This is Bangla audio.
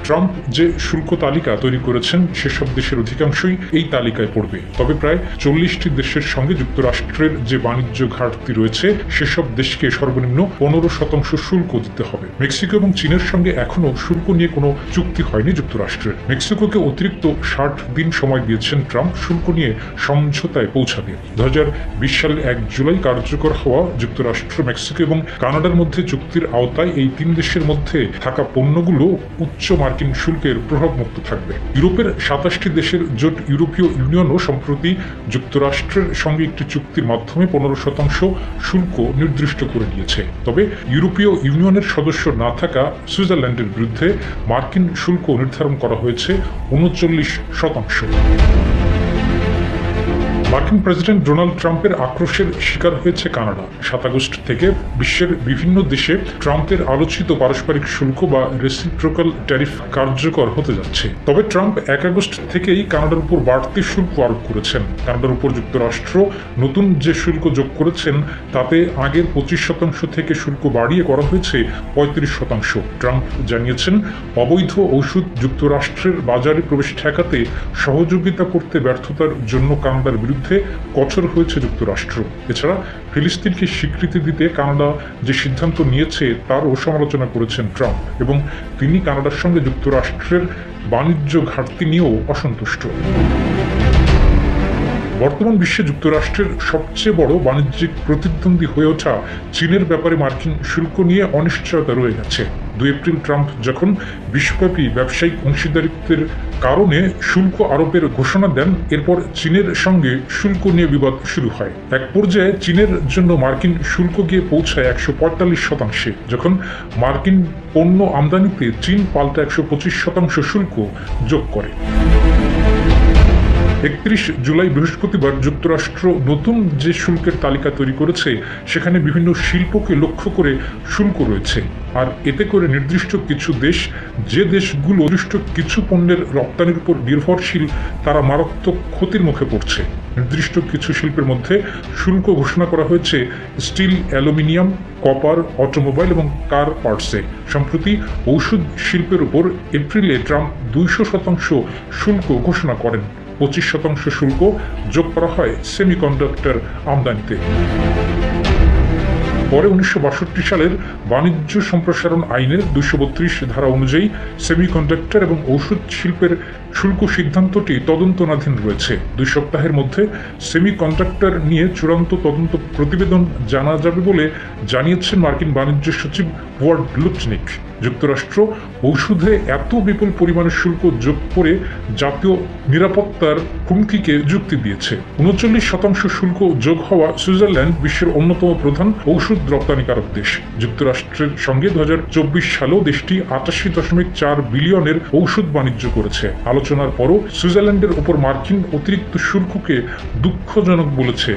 ট্রাম্প যে শুল্ক তালিকা তৈরি করেছেন সেসব দেশের অধিকাংশই এই তালিকায় পড়বে। তবে প্রায় 40টি দেশের সঙ্গে যুক্তরাষ্ট্রের যে বাণিজ্য ঘাটতি রয়েছে সেসব দেশকে সর্বনিম্ন 15% শুল্ক দিতে হবে। মেক্সিকো এবং চীনের সঙ্গে এখনো শুল্ক নিয়ে কোনো চুক্তি হয়নি যুক্তরাষ্ট্রের। মেক্সিকোকে অতিরিক্ত 60 দিন সময় দিয়েছেন ট্রাম্প শুল্ক নিয়ে সমঝোতায় পৌঁছাবে। 2020 সালের 1 জুলাই কার্যকর হওয়া যুক্তরাষ্ট্র, মেক্সিকো এবং কানাডার মধ্যে চুক্তির আওতায় এই 3 দেশের মধ্যে থাকা পণ্যগুলো উচ্চ মার্কিন শুল্কের প্রভাবমুক্ত থাকবে। ইউরোপের 27টি দেশের জোট ইউরোপীয় ইউনিয়নও সম্প্রতি যুক্তরাষ্ট্রের সঙ্গে একটি চুক্তির মাধ্যমে 15% শুল্ক নির্দিষ্ট করে নিয়েছে। তবে ইউরোপীয় ইউনিয়নের সদস্য না থাকা সুইজারল্যান্ডের বিরুদ্ধে মার্কিন শুল্ক নির্ধারণ করা হয়েছে 39%। মার্কিন প্রেসিডেন্ট ডোনাল্ড ট্রাম্পের আক্রোশের শিকার হয়েছে কানাডা। 7 আগস্ট থেকে বিশ্বের বিভিন্ন দেশে ট্রাম্পের আলোচিত পারস্পরিক শুল্ক বা রেসিপ্রোকাল ট্যারিফ কার্যকর হতে যাচ্ছে। তবে ট্রাম্প 1 আগস্ট থেকেই কানাডার উপর বাড়তি শুল্ক আরোপ করেছেন। কানাডার উপর যুক্তরাষ্ট্র নতুন যে শুল্ক যোগ করেছেন তাতে আগের 25% থেকে শুল্ক বাড়িয়ে করা হয়েছে 35%। ট্রাম্প জানিয়েছেন, অবৈধ ঔষধ যুক্তরাষ্ট্রের বাজারে প্রবেশ ঠেকাতে সহযোগিতা করতে ব্যর্থতার জন্য কানাডার বিরুদ্ধে কঠোর হয়েছে যুক্তরাষ্ট্র। এছাড়া ফিলিস্তিনকে স্বীকৃতি দিতে কানাডা যে সিদ্ধান্ত নিয়েছে তারও সমালোচনা করেছেন ট্রাম্প এবং তিনি কানাডার সঙ্গে যুক্তরাষ্ট্রের বাণিজ্য ঘাটতি নিয়েও অসন্তুষ্ট। বর্তমান বিশ্বে যুক্তরাষ্ট্রের সবচেয়ে বড় বাণিজ্যিক প্রতিদ্বন্দ্বী হয়ে ওঠা চীনের ব্যাপারে মার্কিন শুল্ক নিয়ে অনিশ্চয়তা রয়ে গেছে। 2 এপ্রিল ট্রাম্প যখন বিশ্বব্যাপী ব্যবসায়িক অংশীদারিত্বের কারণে শুল্ক আরোপের ঘোষণা দেন, এরপর চীনের সঙ্গে শুল্ক নিয়ে বিবাদ শুরু হয়। এক পর্যায়ে চীনের জন্য মার্কিন শুল্ক গিয়ে পৌঁছায় 145%, যখন মার্কিন পণ্য আমদানিতে চীন পাল্টা 125% শুল্ক যোগ করে। 31 জুলাই বৃহস্পতিবার যুক্তরাষ্ট্র নতুন যে শুল্কের তালিকা তৈরি করেছে সেখানে বিভিন্ন শিল্পকে লক্ষ্য করে শুল্ক রয়েছে। আর এতে করে নির্দিষ্ট কিছু দেশ, যে দেশগুলো নির্দিষ্ট কিছু পণ্যের রপ্তানির উপর নির্ভরশীল, তারা মারাত্মক ক্ষতির মুখে পড়ছে। নির্দিষ্ট কিছু শিল্পের মধ্যে শুল্ক ঘোষণা করা হয়েছে স্টিল, অ্যালুমিনিয়াম, কপার, অটোমোবাইল এবং কার পার্টসে। সম্প্রতি ঔষধ শিল্পের উপর এপ্রিলে ট্রাম্প 200% শুল্ক ঘোষণা করেন। 25% শুল্ক যোগ করা হয় সেমিকন্ডাক্টর আমদানিতে। পরে 1962 সালের বাণিজ্য সম্প্রসারণ আইনের 232 ধারা অনুযায়ী সেমিকন্ডাক্টর এবং ঔষধ শিল্পের শুল্ক সিদ্ধান্তটি তদন্তনাধীন রয়েছে। 2 সপ্তাহের মধ্যে সেমিকন্ডাক্টর নিয়ে চূড়ান্ত তদন্ত প্রতিবেদন জানা যাবে বলে জানিয়েছেন মার্কিন বাণিজ্য সচিব ওয়ার্ড লুটনিক। যুক্তরাষ্ট্র ঔষধে এত বিপুল পরিমাণের শুল্ক যোগ করে জাতীয় নিরাপত্তার হুমকিকে যুক্তি দিয়েছে। 39% শুল্ক যোগ হওয়া সুইজারল্যান্ড বিশ্বের অন্যতম প্রধান ঔষধ রপ্তানিকারক দেশ। যুক্তরাষ্ট্রের সঙ্গে 2024 সালেও দেশটি 88.4 বিলিয়নের ঔষধ বাণিজ্য করেছে। আলোচনার পরও সুইজারল্যান্ডের উপর মার্কিন অতিরিক্ত শুল্ককে দুঃখজনক বলেছে